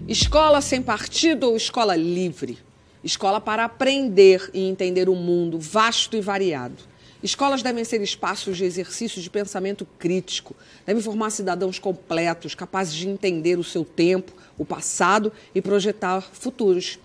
Escola sem partido ou escola livre? Escola para aprender e entender o mundo vasto e variado. Escolas devem ser espaços de exercício de pensamento crítico, devem formar cidadãos completos, capazes de entender o seu tempo, o passado e projetar futuros.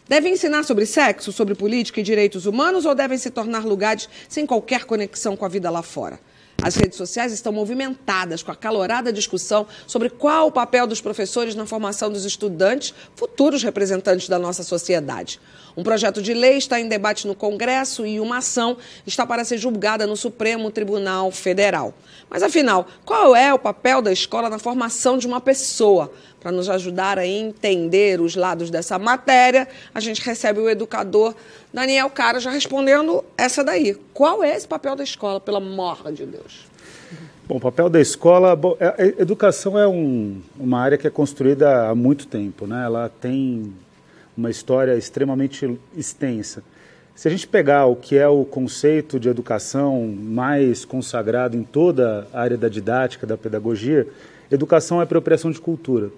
Devem ensinar sobre sexo, sobre política e direitos humanos ou devem se tornar lugares sem qualquer conexão com a vida lá fora? As redes sociais estão movimentadas com a acalorada discussão sobre qual o papel dos professores na formação dos estudantes, futuros representantes da nossa sociedade. Um projeto de lei está em debate no Congresso e uma ação está para ser julgada no Supremo Tribunal Federal. Mas, afinal, qual é o papel da escola na formação de uma pessoa? Para nos ajudar a entender os lados dessa matéria, a gente recebe o educador Daniel Cara já respondendo essa daí. Qual é esse papel da escola, pelo amor de Deus? Bom, o papel da escola... a educação é uma área que é construída há muito tempo, né? Ela tem uma história extremamente extensa. Se a gente pegar o que é o conceito de educação mais consagrado em toda a área da didática, da pedagogia, educação é apropriação de cultura.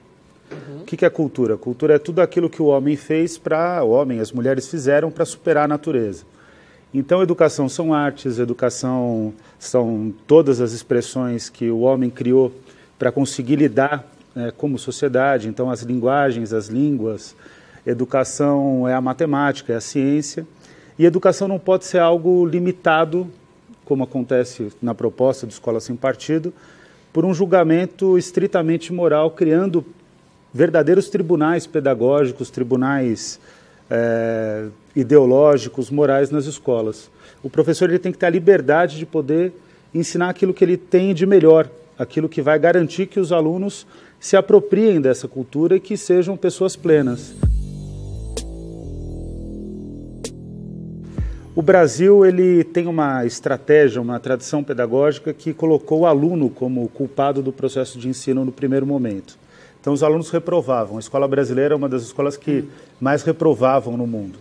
O que é cultura? Cultura é tudo aquilo que o homem fez para... O homem, as mulheres fizeram para superar a natureza. Então, educação são artes, educação são todas as expressões que o homem criou para conseguir lidar como sociedade. Então, as linguagens, as línguas, educação é a matemática, é a ciência. E educação não pode ser algo limitado, como acontece na proposta de Escola Sem Partido, por um julgamento estritamente moral, criando verdadeiros tribunais pedagógicos, tribunais ideológicos, morais nas escolas. O professor ele tem que ter a liberdade de poder ensinar aquilo que ele tem de melhor, aquilo que vai garantir que os alunos se apropriem dessa cultura e que sejam pessoas plenas. O Brasil ele tem uma estratégia, uma tradição pedagógica que colocou o aluno como culpado do processo de ensino no primeiro momento. Então, os alunos reprovavam. A escola brasileira é uma das escolas que mais reprovavam no mundo.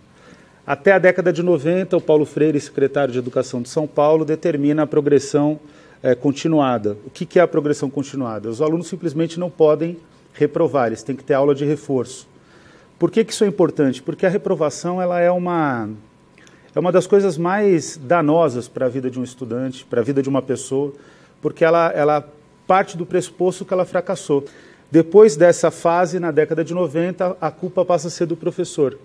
Até a década de 90, o Paulo Freire, secretário de Educação de São Paulo, determina a progressão continuada. O que é a progressão continuada? Os alunos simplesmente não podem reprovar, eles têm que ter aula de reforço. Por que isso é importante? Porque a reprovação ela é uma das coisas mais danosas para a vida de um estudante, para a vida de uma pessoa, porque ela parte do pressuposto que ela fracassou. Depois dessa fase, na década de 90, a culpa passa a ser do professor.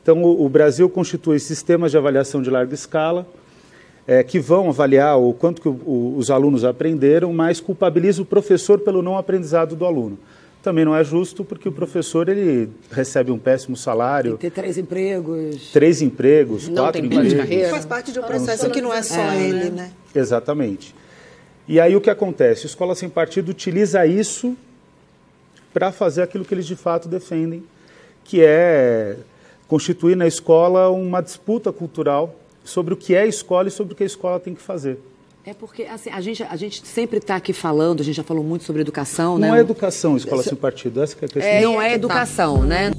Então, o Brasil constitui sistemas de avaliação de larga escala, que vão avaliar o quanto que os alunos aprenderam, mas culpabiliza o professor pelo não aprendizado do aluno. Também não é justo, porque o professor ele recebe um péssimo salário. Tem que ter 3 empregos. 3 empregos, não 4 tem plano empregos. de carreira. Faz parte de um processo que não é só ele, né? Exatamente. E aí o que acontece? A Escola Sem Partido utiliza isso para fazer aquilo que eles de fato defendem, que é constituir na escola uma disputa cultural sobre o que é escola e sobre o que a escola tem que fazer. É porque assim, a gente sempre está aqui falando, a gente já falou muito sobre educação, né? Não é educação, Escola Sem Partido, essa que é a questão. Não é educação, né?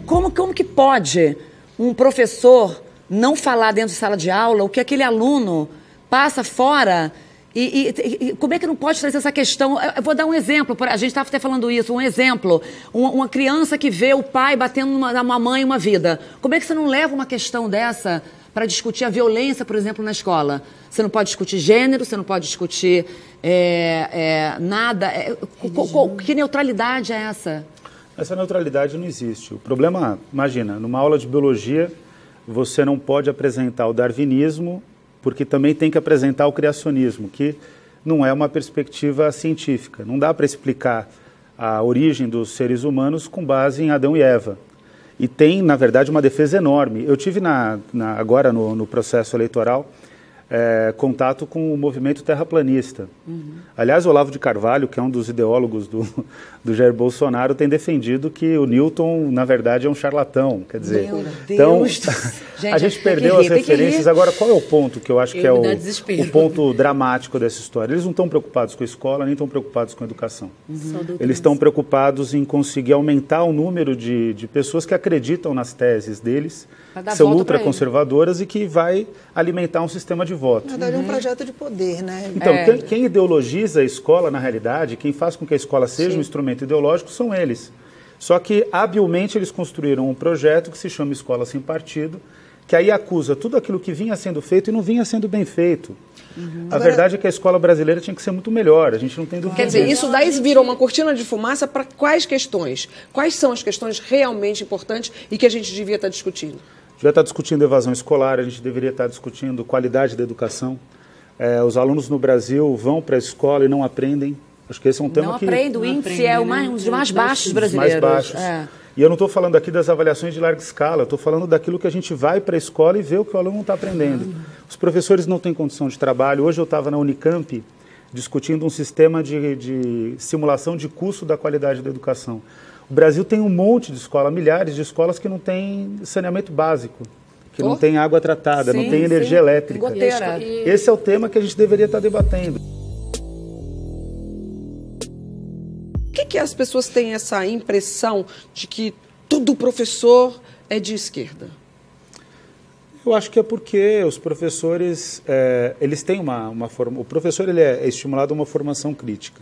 Como que pode um professor não falar dentro de sala de aula o que aquele aluno passa fora? E como é que não pode trazer essa questão? Eu vou dar um exemplo, a gente estava até falando isso, um exemplo. Uma criança que vê o pai batendo numa mãe uma vida. Como é que você não leva uma questão dessa para discutir a violência, por exemplo, na escola? Você não pode discutir gênero, você não pode discutir nada. Que neutralidade é essa? Essa neutralidade não existe. O problema, imagina, numa aula de biologia, você não pode apresentar o darwinismo, porque também tem que apresentar o criacionismo, que não é uma perspectiva científica. Não dá para explicar a origem dos seres humanos com base em Adão e Eva. E tem, na verdade, uma defesa enorme. Eu tive agora no processo eleitoral contato com o movimento terraplanista. Aliás, o Olavo de Carvalho, que é um dos ideólogos do Jair Bolsonaro, tem defendido que o Newton, na verdade, é um charlatão. Quer dizer, meu então, Deus. a gente perdeu as referências. Agora, qual é o ponto que eu acho que é o ponto dramático dessa história? Eles não estão preocupados com a escola, nem estão preocupados com a educação. Eles estão preocupados em conseguir aumentar o número de pessoas que acreditam nas teses deles, são ultraconservadoras e que vai alimentar um sistema de voto. Na verdade, é um projeto de poder, né? Então, quem ideologiza a escola, na realidade, quem faz com que a escola seja um instrumento ideológico, são eles. Só que, habilmente, eles construíram um projeto que se chama Escola Sem Partido, que aí acusa tudo aquilo que vinha sendo feito e não vinha sendo bem feito. A verdade é que a escola brasileira tinha que ser muito melhor, a gente não tem dúvida Quer dizer, disso. isso daí virou uma cortina de fumaça para quais questões? Quais são as questões realmente importantes e que a gente devia estar discutindo? Devia estar discutindo evasão escolar, a gente deveria estar discutindo qualidade da educação. Os alunos no Brasil vão para a escola e não aprendem. Acho que esse é um tema que... Não aprende, o índice é um dos mais baixos brasileiros. Mais baixos. E eu não estou falando aqui das avaliações de larga escala, eu estou falando daquilo que a gente vai para a escola e vê o que o aluno não está aprendendo. Os professores não têm condição de trabalho. Hoje eu estava na Unicamp discutindo um sistema de simulação de custo da qualidade da educação. O Brasil tem um monte de escolas, milhares de escolas que não têm saneamento básico, que não tem água tratada, não tem energia elétrica. Goteira. Esse é o tema que a gente deveria estar debatendo. Por que as pessoas têm essa impressão de que todo professor é de esquerda? Eu acho que é porque os professores, eles têm uma forma... O professor ele é estimulado a uma formação crítica.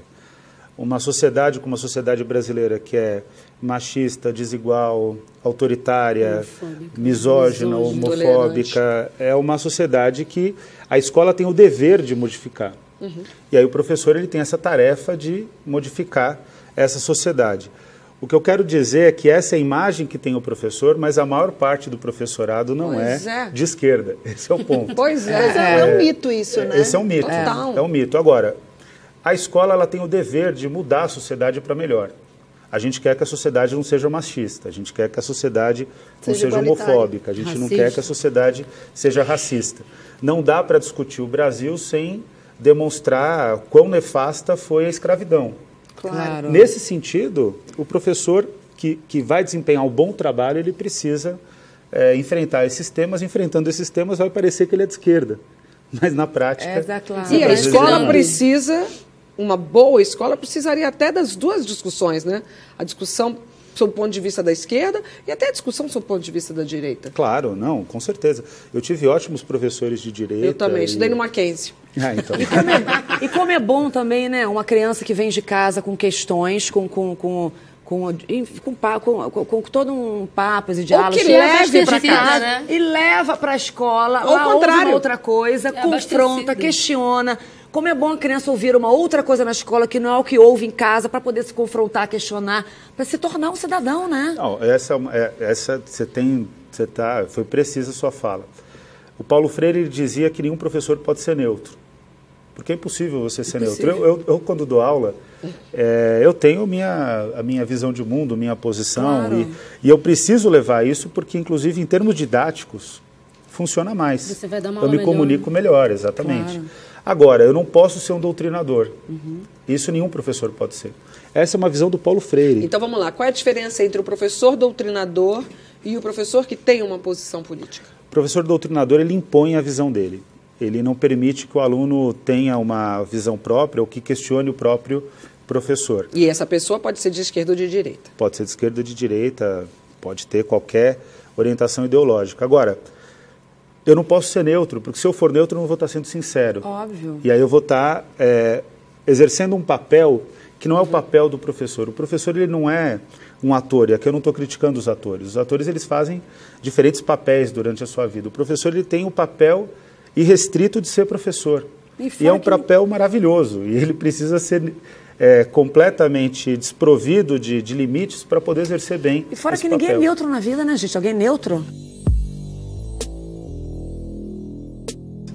Uma sociedade como a sociedade brasileira, que é machista, desigual, autoritária, misógina, homofóbica, é uma sociedade que a escola tem o dever de modificar. E aí o professor ele tem essa tarefa de modificar essa sociedade. O que eu quero dizer é que essa é a imagem que tem o professor, mas a maior parte do professorado não é de esquerda. Esse é o ponto. Mas é um mito isso, né? Esse é um mito. É um mito. Agora, a escola ela tem o dever de mudar a sociedade para melhor. A gente quer que a sociedade não seja machista, a gente quer que a sociedade não seja homofóbica, a gente não quer que a sociedade seja racista. Não dá para discutir o Brasil sem demonstrar quão nefasta foi a escravidão. Claro. Nesse sentido, o professor que vai desempenhar um bom trabalho, ele precisa enfrentar esses temas. Enfrentando esses temas, vai parecer que ele é de esquerda. Mas, na prática... E a escola precisa, uma boa escola, precisaria até das duas discussões, né? A discussão sob o ponto de vista da esquerda e até a discussão sob o ponto de vista da direita. Claro, não, com certeza. Eu tive ótimos professores de direita. Eu também, estudei no Mackenzie. Então. E como é bom também, né? Uma criança que vem de casa com questões, com todo um papo e diálogo. Ou que leve para casa, né? E leva para a escola, ou lá ouve uma outra coisa, confronta, questiona. Como é bom a criança ouvir uma outra coisa na escola que não é o que ouve em casa, para poder se confrontar, questionar, para se tornar um cidadão, né? Não, foi precisa a sua fala. O Paulo Freire dizia que nenhum professor pode ser neutro, porque é impossível você ser neutro. Eu quando dou aula, eu tenho a minha visão de mundo, minha posição, e eu preciso levar isso porque, inclusive, em termos didáticos, funciona mais. Você vai dar uma eu me comunico melhor, exatamente. Claro. Agora, eu não posso ser um doutrinador. Isso nenhum professor pode ser. Essa é uma visão do Paulo Freire. Então, vamos lá. Qual é a diferença entre o professor doutrinador e o professor que tem uma posição política? O professor doutrinador, ele impõe a visão dele. Ele não permite que o aluno tenha uma visão própria ou que questione o próprio professor. E essa pessoa pode ser de esquerda ou de direita? Pode ser de esquerda ou de direita, pode ter qualquer orientação ideológica. Agora, eu não posso ser neutro, porque se eu for neutro eu não vou estar sendo sincero. Óbvio. E aí eu vou estar exercendo um papel que não é o papel do professor. O professor ele não é um ator, e aqui eu não estou criticando os atores. Os atores eles fazem diferentes papéis durante a sua vida. O professor ele tem o papel irrestrito de ser professor. E é um papel maravilhoso, e ele precisa ser completamente desprovido de limites para poder exercer bem esse papel. E fora que ninguém é neutro na vida, né, gente? Alguém é neutro?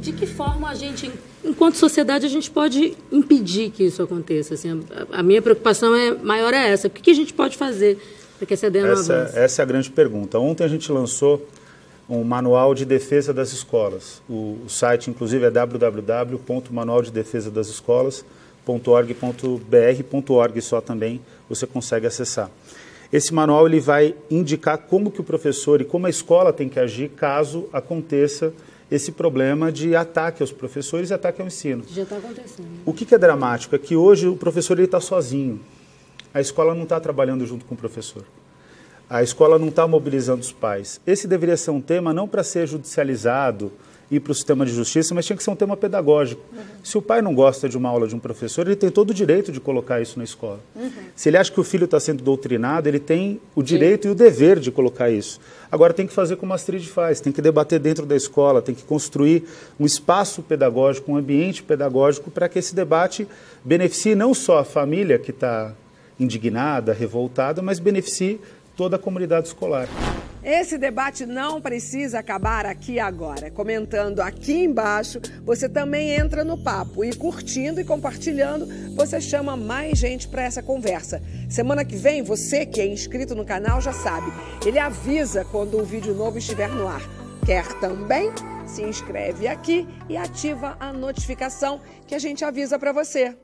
De que forma a gente, enquanto sociedade, a gente pode impedir que isso aconteça? Assim, a minha preocupação maior é essa. O que a gente pode fazer para que essa ideia não avance? Essa é a grande pergunta. Ontem a gente lançou um manual de defesa das escolas. O site, inclusive, é www.manualdedefesadasescolas.org.br, só também você consegue acessar. Esse manual ele vai indicar como que o professor e como a escola tem que agir caso aconteça esse problema de ataque aos professores e ataque ao ensino. Já está acontecendo. O que é dramático é que hoje o professor está sozinho. A escola não está trabalhando junto com o professor. a escola não está mobilizando os pais. Esse deveria ser um tema não para ser judicializado, ir para o sistema de justiça, mas tinha que ser um tema pedagógico. Se o pai não gosta de uma aula de um professor, ele tem todo o direito de colocar isso na escola. Se ele acha que o filho está sendo doutrinado, ele tem o direito e o dever de colocar isso. Agora tem que fazer como a Astrid faz, tem que debater dentro da escola, tem que construir um espaço pedagógico, um ambiente pedagógico para que esse debate beneficie não só a família que está indignada, revoltada, mas beneficie toda a comunidade escolar. Esse debate não precisa acabar aqui agora. Comentando aqui embaixo, você também entra no papo e curtindo e compartilhando, você chama mais gente para essa conversa. Semana que vem, você que é inscrito no canal já sabe, ele avisa quando um vídeo novo estiver no ar. Quer também? Se inscreve aqui e ativa a notificação que a gente avisa para você.